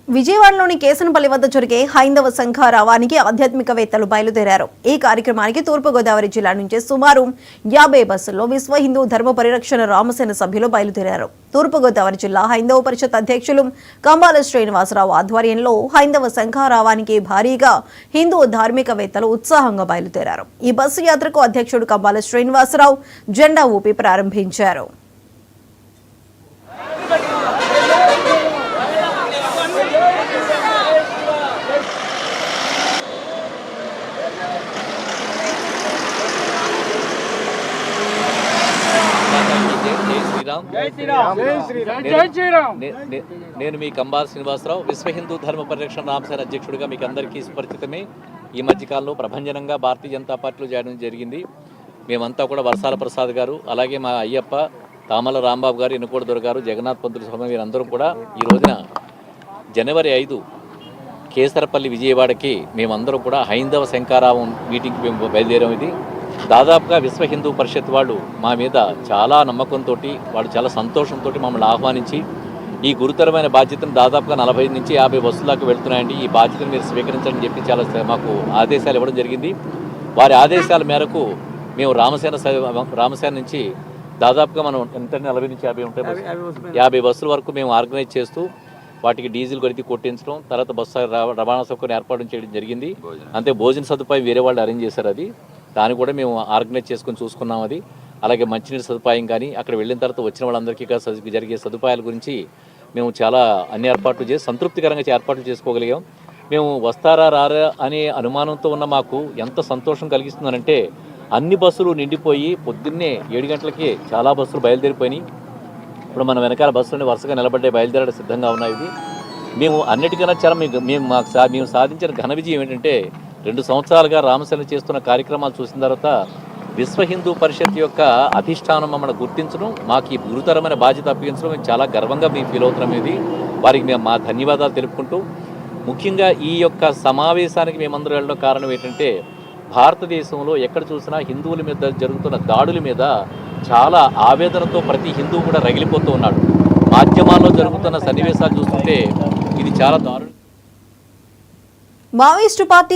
విజయవాడలోని కేసనపల్లి వద్ద జరిగే హైందవ సంఘారావానికి ఆధ్యాత్మికవేత్తలు బయలుదేరారు. ఈ కార్యక్రమానికి తూర్పుగోదావరి జిల్లా నుంచి సుమారు 50 బస్సుల్లో విశ్వ హిందూ ధర్మ పరిరక్షణ రామసేన సభ్యులు బయలుదేరారు. తూర్పుగోదావరి జిల్లా హైందవ పరిషత్ అధ్యక్షులు కంబాల శ్రీనివాసరావు ఆధ్వర్యంలో హైందవ సంఘారావానికి భారీగా హిందూ ధార్మికవేత్తలు ఉత్సాహంగా బయలుదేరారు. ఈ బస్సు యాత్రకు అధ్యక్షుడు కంబాల శ్రీనివాసరావు జెండా ఊపి ప్రారంభించారు. నేను మీ కంబాల శ్రీనివాసరావు విశ్వ హిందూ ధర్మ పరిరక్షణ రామసేన అధ్యక్షుడిగా మీకు అందరికీ సుపరిచితమే. ఈ మధ్యకాలంలో ప్రభంజనంగా భారతీయ జనతా పార్టీలో చేయడం జరిగింది. మేమంతా కూడా వర్షాల ప్రసాద్ గారు, అలాగే మా అయ్యప్ప, తామల రాంబాబు గారు, ఎన్నుకోట దొర గారు, జగన్నాథ్ పంతులు స్వామి వీరందరూ కూడా ఈ రోజున జనవరి 5 కేసరపల్లి విజయవాడకి మేమందరం కూడా హైందవ శంకారావం మీటింగ్కి మేము బయలుదేరాం. ఇది దాదాపుగా విశ్వ హిందూ పరిషత్ వాళ్ళు మా మీద చాలా నమ్మకంతో, వాళ్ళు చాలా సంతోషంతో మమ్మల్ని ఆహ్వానించి ఈ గురుతరమైన బాధ్యతను దాదాపుగా 40 నుంచి 50 బస్సుల దాకా వెళ్తున్నాయండి, ఈ బాధ్యతను మీరు స్వీకరించని చెప్పి చాలా మాకు ఆదేశాలు ఇవ్వడం జరిగింది. వారి ఆదేశాల మేరకు మేము రామసేన నుంచి దాదాపుగా మనం ఎంత 40 నుంచి 50 ఉంటాయి, 50 బస్సుల వరకు మేము ఆర్గనైజ్ చేస్తూ వాటికి డీజిల్ కొడితే కొట్టించడం, తర్వాత బస్సు రవాణా సౌకర్యం ఏర్పాటు చేయడం జరిగింది. అంతే భోజన సదుపాయం వేరే వాళ్ళు అరేంజ్ చేశారు. అది దాన్ని కూడా మేము ఆర్గనైజ్ చేసుకొని చూసుకున్నాం. అది అలాగే మంచినీటి సదుపాయం కానీ అక్కడ వెళ్ళిన తర్వాత వచ్చిన వాళ్ళందరికీ జరిగే సదుపాయాల గురించి మేము చాలా అన్ని ఏర్పాట్లు చేసి సంతృప్తికరంగా ఏర్పాట్లు చేసుకోగలిగాం. మేము వస్తారా రారా అనే అనుమానంతో ఉన్న మాకు ఎంత సంతోషం కలిగిస్తుందనంటే అన్ని బస్సులు నిండిపోయి పొద్దున్నే 7 గంటలకి చాలా బస్సులు బయలుదేరిపోయినాయి. ఇప్పుడు మన వెనకాల బస్సులని వరుసగా నిలబడ్డే బయలుదేరడం సిద్ధంగా ఉన్నాయి. ఇది మేము అన్నిటికన్నా చాలా మేము సాధించిన ఘన విజయం ఏంటంటే 2 సంవత్సరాలుగా రామసేన చేస్తున్న కార్యక్రమాలు చూసిన తర్వాత విశ్వ హిందూ పరిషత్ యొక్క అధిష్టానం మమ్మల్ని గుర్తించడం, మాకు ఈ గురుతరమైన బాధ్యత అప్పగించడం మేము చాలా గర్వంగా మేము ఫీల్ అవుతున్నాం. ఇది వారికి మేము మా ధన్యవాదాలు తెలుపుకుంటూ, ముఖ్యంగా ఈ యొక్క సమావేశానికి మేమందరూ వెళ్ళడం కారణం ఏంటంటే భారతదేశంలో ఎక్కడ చూసినా హిందువుల మీద జరుగుతున్న దాడుల మీద చాలా ఆవేదనతో ప్రతి హిందువు కూడా రగిలిపోతూ ఉన్నాడు. మాధ్యమాల్లో జరుగుతున్న సన్నివేశాలు చూస్తుంటే ఇది చాలా దారుణం. Maoist party